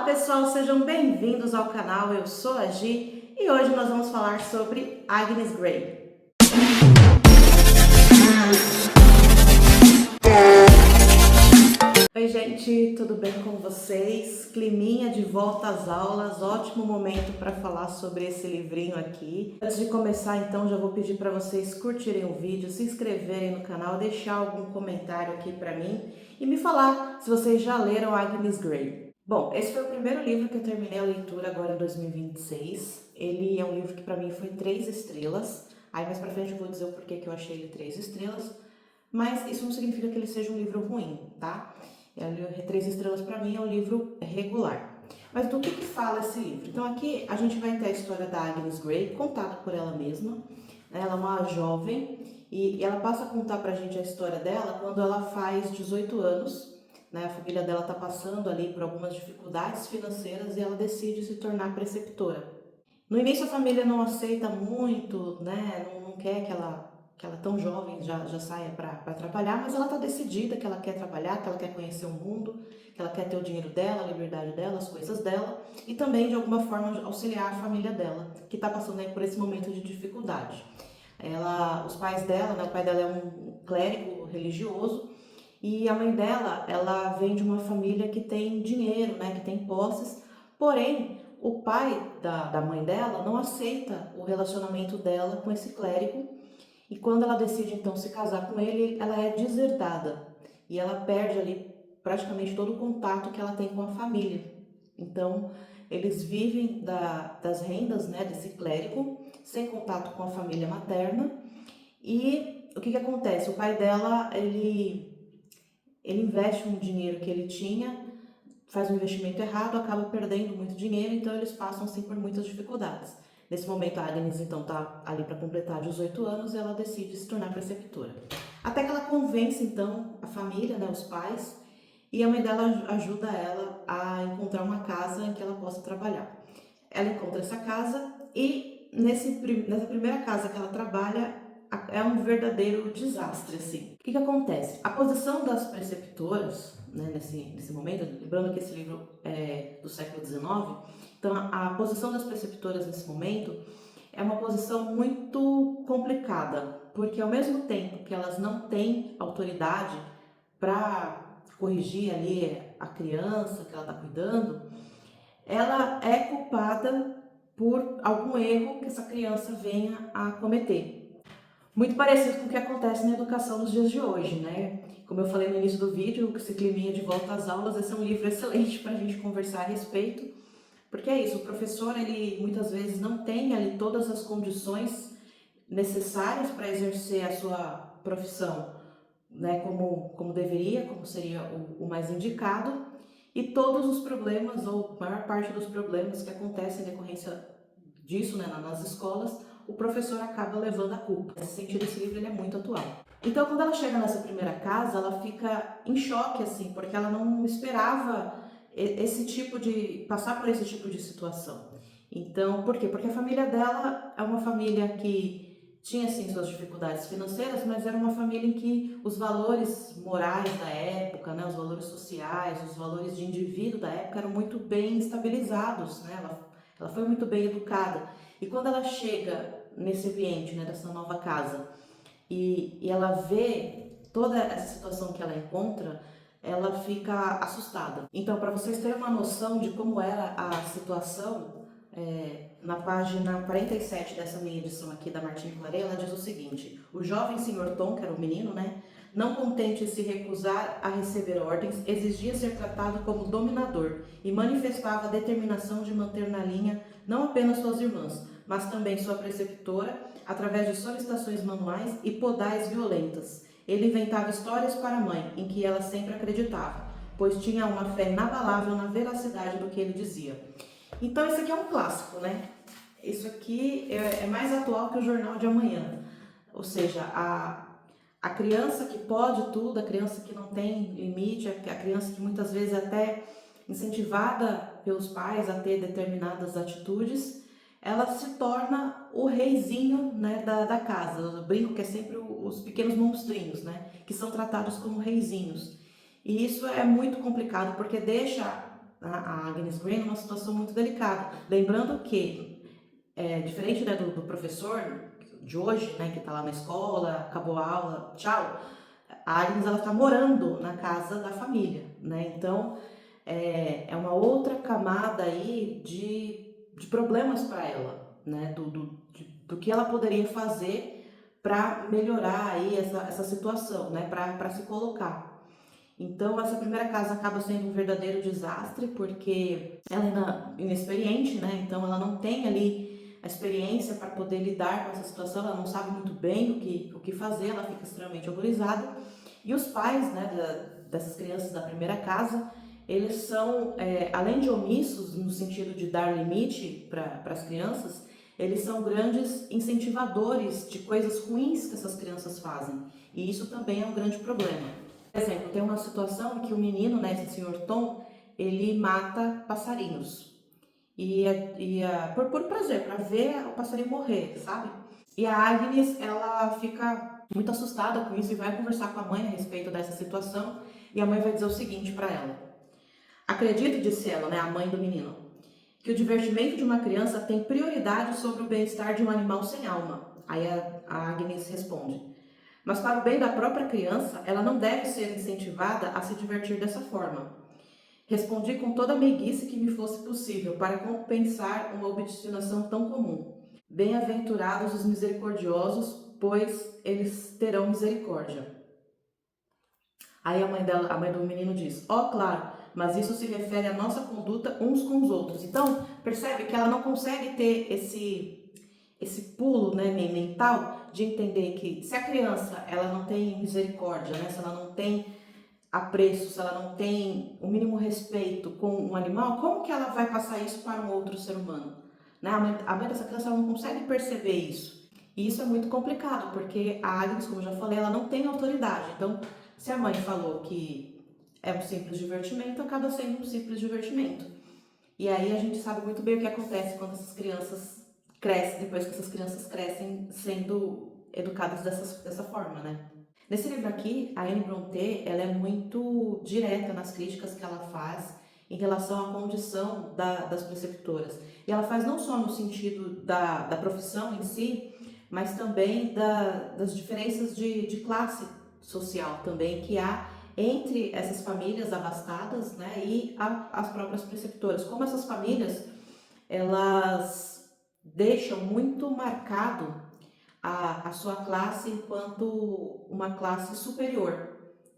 pessoal, sejam bem-vindos ao canal. Eu sou a Gi e hoje nós vamos falar sobre Agnes Grey. Oi gente, tudo bem com vocês? Climinha de volta às aulas, ótimo momento para falar sobre esse livrinho aqui. Antes de começar então, já vou pedir para vocês curtirem o vídeo, se inscreverem no canal, deixar algum comentário aqui para mim e me falar se vocês já leram Agnes Grey. Bom, esse foi o primeiro livro que eu terminei a leitura agora em 2026. Ele é um livro que para mim foi 3 estrelas. Aí mais pra frente eu vou dizer o porquê que eu achei ele 3 estrelas. Mas isso não significa que ele seja um livro ruim, tá? 3 estrelas para mim é um livro regular. Mas do que fala esse livro? Então aqui a gente vai ter a história da Agnes Grey, contada por ela mesma. Ela é uma jovem e ela passa a contar pra gente a história dela quando ela faz 18 anos. A família dela está passando ali por algumas dificuldades financeiras e ela decide se tornar preceptora. No início a família não aceita muito, não quer que ela tão jovem já saia para trabalhar, mas ela está decidida que ela quer trabalhar, que ela quer conhecer o mundo, que ela quer ter o dinheiro dela, a liberdade dela, as coisas dela e também de alguma forma auxiliar a família dela, que está passando aí por esse momento de dificuldade. Os pais dela, o pai dela é um clérigo religioso. E a mãe dela, ela vem de uma família que tem dinheiro, que tem posses, porém, o pai da mãe dela não aceita o relacionamento dela com esse clérigo, e quando ela decide então se casar com ele, ela é deserdada, e ela perde ali praticamente todo o contato que ela tem com a família. Então, eles vivem das rendas desse clérigo, sem contato com a família materna, e o que acontece? O pai dela, ele investe um dinheiro que ele tinha, faz um investimento errado, acaba perdendo muito dinheiro, então eles passam assim por muitas dificuldades. Nesse momento a Agnes então está ali para completar 18 anos e ela decide se tornar preceptora. Até que ela convence então a família, os pais, e a mãe dela ajuda ela a encontrar uma casa em que ela possa trabalhar. Ela encontra essa casa e nessa primeira casa que ela trabalha, é um verdadeiro desastre, assim. O que acontece? A posição das preceptoras, nesse momento, lembrando que esse livro é do século XIX, então a posição das preceptoras nesse momento é uma posição muito complicada, porque ao mesmo tempo que elas não têm autoridade para corrigir ali a criança que ela está cuidando, ela é culpada por algum erro que essa criança venha a cometer. Muito parecido com o que acontece na educação nos dias de hoje, Como eu falei no início do vídeo, esse climinha de volta às aulas, esse é um livro excelente para a gente conversar a respeito, porque é isso, o professor, ele muitas vezes não tem ali todas as condições necessárias para exercer a sua profissão, como deveria, como seria o mais indicado, e todos os problemas, ou a maior parte dos problemas que acontecem em decorrência disso, nas escolas, o professor acaba levando a culpa. Nesse sentido, esse livro ele é muito atual. Então, quando ela chega nessa primeira casa, ela fica em choque, assim, porque ela não esperava passar por esse tipo de situação. Então, por quê? Porque a família dela é uma família que tinha, sim, suas dificuldades financeiras, mas era uma família em que os valores morais da época, os valores sociais, os valores de indivíduo da época eram muito bem estabilizados, ela foi muito bem educada. E quando ela chega nesse ambiente, dessa nova casa, e ela vê toda essa situação que ela encontra, ela fica assustada. Então, para vocês terem uma noção de como era a situação, na página 47 dessa minha edição aqui da Martine Claret, ela diz o seguinte: o jovem senhor Tom, que era o menino, não contente em se recusar a receber ordens, exigia ser tratado como dominador e manifestava a determinação de manter na linha não apenas suas irmãs, mas também sua preceptora, através de solicitações manuais e podais violentas. Ele inventava histórias para a mãe, em que ela sempre acreditava, pois tinha uma fé inabalável na veracidade do que ele dizia. Então, isso aqui é um clássico, Isso aqui é mais atual que o Jornal de Amanhã. Ou seja, a criança que pode tudo, a criança que não tem limite, a criança que muitas vezes é até incentivada pelos pais a ter determinadas atitudes, ela se torna o reizinho da casa. Eu brinco que é sempre os pequenos monstrinhos, que são tratados como reizinhos. E isso é muito complicado, porque deixa a Agnes Grey numa situação muito delicada. Lembrando que, diferente, né, do professor de hoje, né, que está lá na escola, acabou a aula, tchau, a Agnes ela está morando na casa da família, né? Então é uma outra camada aí de problemas para ela, né? Do que ela poderia fazer para melhorar aí essa situação, né? Para se colocar. Então, essa primeira casa acaba sendo um verdadeiro desastre, porque ela é inexperiente, né? Então, ela não tem ali a experiência para poder lidar com essa situação, ela não sabe muito bem o que fazer, ela fica extremamente horrorizada. E os pais, né, dessas crianças da primeira casa, eles são, além de omissos no sentido de dar limite para as crianças, eles são grandes incentivadores de coisas ruins que essas crianças fazem. E isso também é um grande problema. Por exemplo, tem uma situação em que o menino, né, esse senhor Tom, ele mata passarinhos. Por puro prazer, para ver o passarinho morrer, sabe? E a Agnes, ela fica muito assustada com isso e vai conversar com a mãe a respeito dessa situação. E a mãe vai dizer o seguinte para ela: acredito, disse ela, né, a mãe do menino, que o divertimento de uma criança tem prioridade sobre o bem-estar de um animal sem alma. Aí a Agnes responde: mas para o bem da própria criança, ela não deve ser incentivada a se divertir dessa forma. Respondi com toda a meiguice que me fosse possível para compensar uma obstinação tão comum. Bem-aventurados os misericordiosos, pois eles terão misericórdia. Aí a mãe do menino diz: ó, claro, mas isso se refere à nossa conduta uns com os outros. Então, percebe que ela não consegue ter esse pulo, né, mental de entender que se a criança ela não tem misericórdia, né, se ela não tem apreço, se ela não tem o mínimo respeito com um animal, como que ela vai passar isso para um outro ser humano? Né? A mãe dessa criança ela não consegue perceber isso. E isso é muito complicado, porque a Agnes, como eu já falei, ela não tem autoridade. Então, se a mãe falou que é um simples divertimento, acaba sendo um simples divertimento. E aí a gente sabe muito bem o que acontece quando essas crianças crescem, depois que essas crianças crescem sendo educadas dessa forma, né? Nesse livro aqui, a Anne Brontë, ela é muito direta nas críticas que ela faz em relação à condição das preceptoras. E ela faz não só no sentido da profissão em si, mas também das diferenças de classe social também que há entre essas famílias abastadas, né, e as próprias preceptoras. Como essas famílias, elas deixam muito marcado a sua classe enquanto uma classe superior,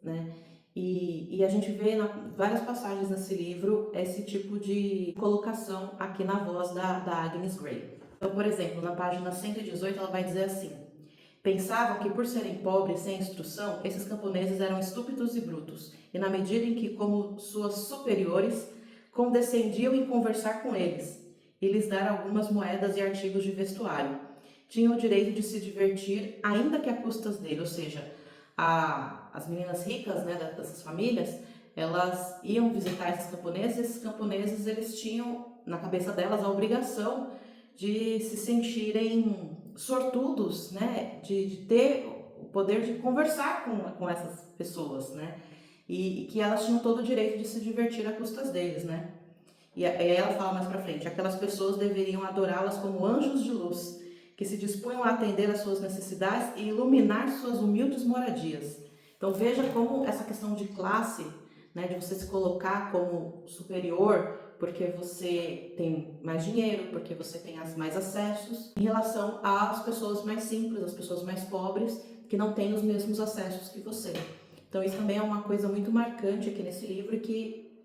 né? E a gente vê em várias passagens nesse livro esse tipo de colocação aqui na voz da Agnes Grey. Então, por exemplo, na página 118 ela vai dizer assim: pensavam que por serem pobres sem instrução, esses camponeses eram estúpidos e brutos, e na medida em que, como suas superiores, condescendiam em conversar com eles e lhes dar algumas moedas e artigos de vestuário, tinham o direito de se divertir, ainda que a custas dele, ou seja, as meninas ricas, né, dessas famílias, elas iam visitar esses camponeses eles tinham na cabeça delas a obrigação de se sentirem sortudos, né, de ter o poder de conversar com essas pessoas, né, e que elas tinham todo o direito de se divertir a custas deles, né. E aí ela fala mais pra frente: aquelas pessoas deveriam adorá-las como anjos de luz, que se dispunham a atender às suas necessidades e iluminar suas humildes moradias. Então veja como essa questão de classe, né, de você se colocar como superior porque você tem mais dinheiro, porque você tem mais acessos, em relação às pessoas mais simples, às pessoas mais pobres, que não têm os mesmos acessos que você. Então isso também é uma coisa muito marcante aqui nesse livro e que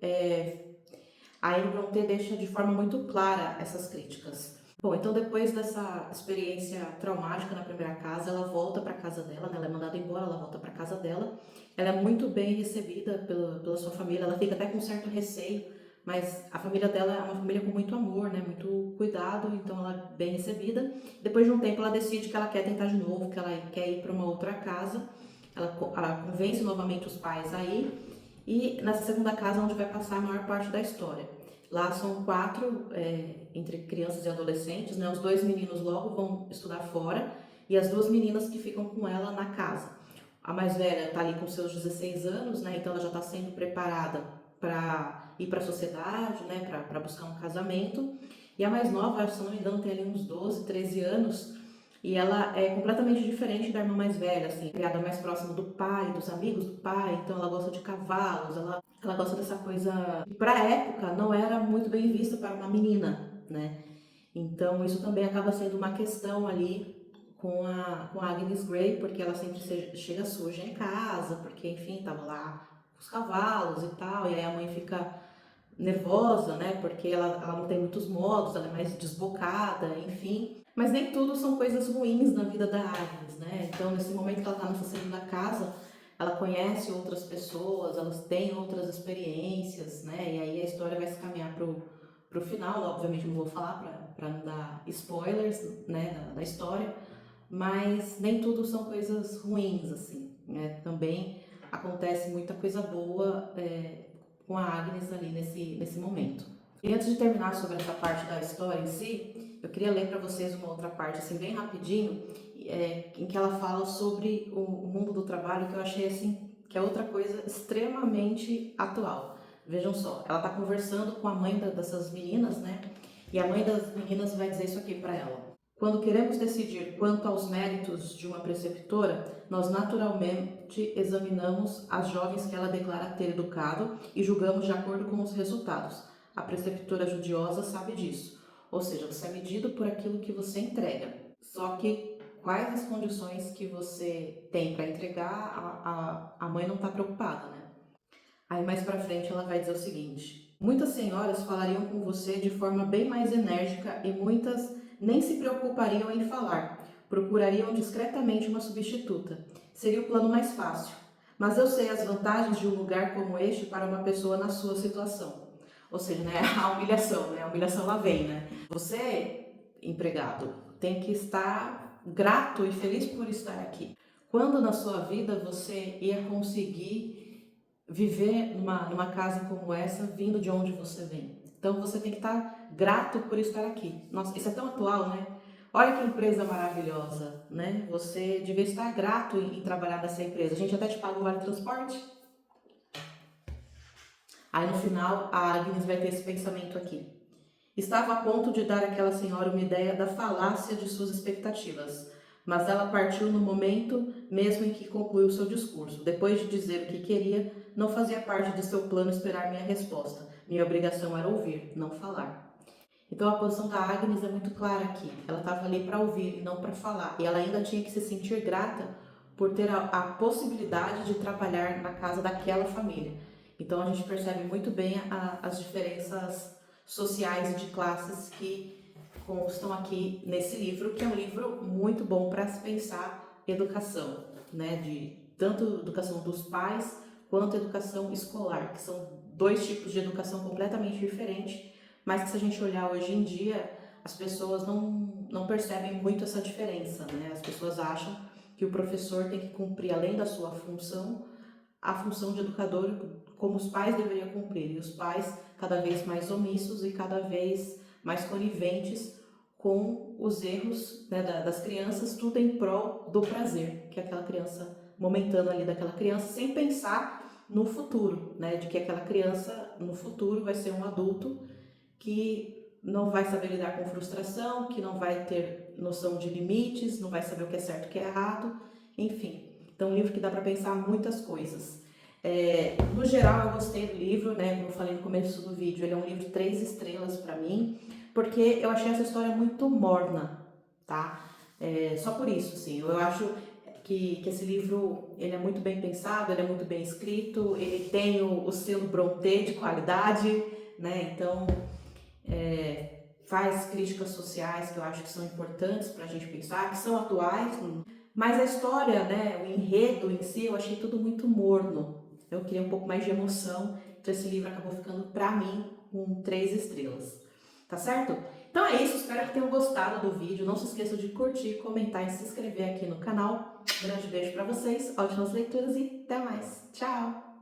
a Anne Brontë deixa de forma muito clara essas críticas. Bom, então depois dessa experiência traumática na primeira casa, ela volta para a casa dela, né? Ela é mandada embora, ela volta para a casa dela. Ela é muito bem recebida pela sua família, ela fica até com certo receio, mas a família dela é uma família com muito amor, né? Muito cuidado, então ela é bem recebida. Depois de um tempo ela decide que ela quer tentar de novo, que ela quer ir para uma outra casa. Ela convence novamente os pais a ir, e nessa segunda casa onde vai passar a maior parte da história. Lá são 4, entre crianças e adolescentes, né? Os 2 meninos logo vão estudar fora e as 2 meninas que ficam com ela na casa. A mais velha está ali com seus 16 anos, né? Então ela já está sendo preparada para ir para a sociedade, né, para buscar um casamento. E a mais nova, se não me engano, tem ali uns 12, 13 anos, e ela é completamente diferente da irmã mais velha, assim, criada mais próxima do pai, dos amigos do pai, então ela gosta de cavalos, ela gosta dessa coisa que pra época não era muito bem vista para uma menina, né? Então isso também acaba sendo uma questão ali com a Agnes Grey, porque ela sempre chega suja em casa, porque enfim, tava lá com os cavalos e tal, e aí a mãe fica nervosa, né? Porque ela não tem muitos modos, ela é mais desbocada, enfim. Mas nem tudo são coisas ruins na vida da Agnes, né? Então, nesse momento que ela está nessa segunda casa, ela conhece outras pessoas, elas têm outras experiências, né? E aí a história vai se caminhar pro final. Obviamente não vou falar para não dar spoilers, né, da história, mas nem tudo são coisas ruins, assim, né? Também acontece muita coisa boa com a Agnes ali nesse momento. E antes de terminar sobre essa parte da história em si, eu queria ler para vocês uma outra parte, assim, bem rapidinho, em que ela fala sobre o mundo do trabalho, que eu achei, assim, que é outra coisa extremamente atual. Vejam só, ela está conversando com a mãe dessas meninas, né? E a mãe das meninas vai dizer isso aqui para ela. Quando queremos decidir quanto aos méritos de uma preceptora, nós naturalmente examinamos as jovens que ela declara ter educado e julgamos de acordo com os resultados. A preceptora judiosa sabe disso. Ou seja, você é medido por aquilo que você entrega. Só que quais as condições que você tem para entregar, a mãe não está preocupada, né? Aí mais pra frente ela vai dizer o seguinte: muitas senhoras falariam com você de forma bem mais enérgica e muitas nem se preocupariam em falar, procurariam discretamente uma substituta. Seria o plano mais fácil. Mas eu sei as vantagens de um lugar como este para uma pessoa na sua situação. Ou seja, né, a humilhação, né? A humilhação lá vem, né? Você, empregado, tem que estar grato e feliz por estar aqui. Quando na sua vida você ia conseguir viver numa casa como essa, vindo de onde você vem? Então você tem que estar grato por estar aqui. Nossa, isso é tão atual, né? Olha que empresa maravilhosa, né? Você devia estar grato em trabalhar nessa empresa. A gente até te paga o vale transporte. Aí no final a Agnes vai ter esse pensamento aqui. Estava a ponto de dar àquela senhora uma ideia da falácia de suas expectativas, mas ela partiu no momento mesmo em que concluiu seu discurso. Depois de dizer o que queria, não fazia parte de seu plano esperar minha resposta. Minha obrigação era ouvir, não falar. Então a posição da Agnes é muito clara aqui. Ela estava ali para ouvir e não para falar. E ela ainda tinha que se sentir grata por ter a possibilidade de trabalhar na casa daquela família. Então a gente percebe muito bem as diferenças sociais e de classes que constam aqui nesse livro, que é um livro muito bom para se pensar educação, né? De tanto educação dos pais quanto educação escolar, que são dois tipos de educação completamente diferentes, mas que se a gente olhar hoje em dia, as pessoas não percebem muito essa diferença, né? As pessoas acham que o professor tem que cumprir, além da sua função, a função de educador como os pais deveriam cumprir, e os pais cada vez mais omissos e cada vez mais coniventes com os erros, né, das crianças, tudo em prol do prazer, que é aquela criança momentânea ali daquela criança, sem pensar no futuro, né, de que aquela criança no futuro vai ser um adulto que não vai saber lidar com frustração, que não vai ter noção de limites, não vai saber o que é certo e o que é errado, enfim. Então, um livro que dá para pensar muitas coisas. No geral, eu gostei do livro, né? Como eu falei no começo do vídeo, ele é um livro 3 estrelas para mim, porque eu achei essa história muito morna, tá? Só por isso, assim, eu acho que esse livro ele é muito bem pensado, ele é muito bem escrito, ele tem o selo Brontë de qualidade, né? Então, faz críticas sociais que eu acho que são importantes para a gente pensar, que são atuais, mas a história, né, o enredo em si, eu achei tudo muito morno. Eu queria um pouco mais de emoção, então esse livro acabou ficando, para mim, com 3 estrelas. Tá certo? Então é isso, espero que tenham gostado do vídeo. Não se esqueçam de curtir, comentar e se inscrever aqui no canal. Um grande beijo para vocês, ótimas leituras e até mais. Tchau!